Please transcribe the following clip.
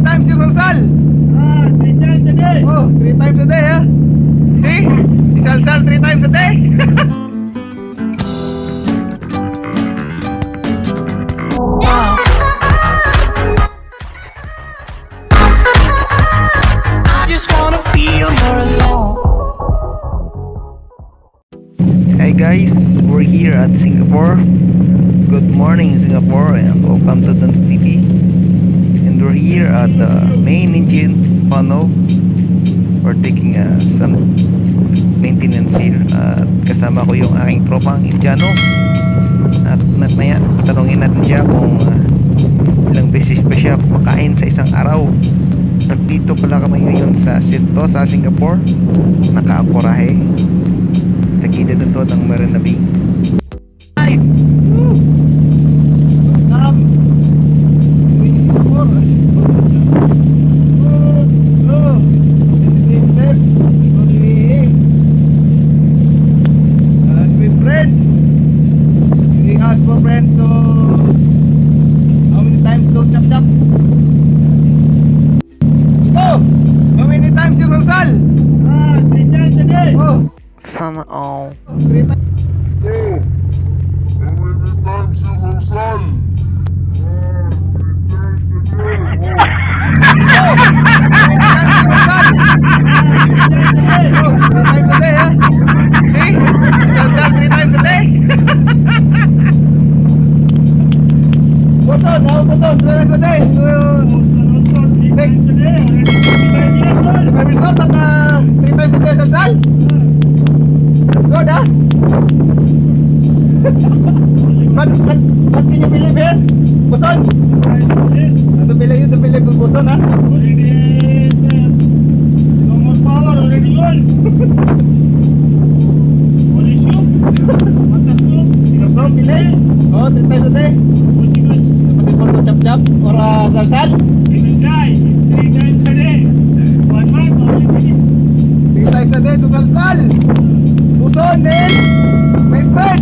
times yung salsal? 3 times a day. Oh, 3 times a day, ha? See? Isalsal 3 times a day. Hey guys, we're here at Singapore. Good morning Singapore and welcome to Don's TV. And we're here at the main engine funnel. We're taking some maintenance here. At kasama ko yung aking tropang Indianong. At maya tanongin natin siya kung ilang beses pa siya kumakain sa isang araw. Nandito pala kami ngayon sa Sinto, sa Singapore. Nakaangkorahe sa gilid nito ng Marina Bay. Nice! Woo! Stop! And with friends, we ask for friends to how many times to chop chop? Ito! How many times yung salsal? 3 times a day. Oh! Sana all. 3 times. Oh, how many times you have son? Boson, how boson? 3 times a day. 3 times a day. 5 years old, naka 3 times a day salsal? Good, ha? But can you believe here? Boson? To believe with boson, ha? Already it's no more power, already gone. Only soup. Water soup. So, believe? Oh, 3 times a day. What's it good? Possible to chop chop or salsal? He will die 3 times a day. 1 month only finish. 3 times a day to salsal. Boson, then, my friend.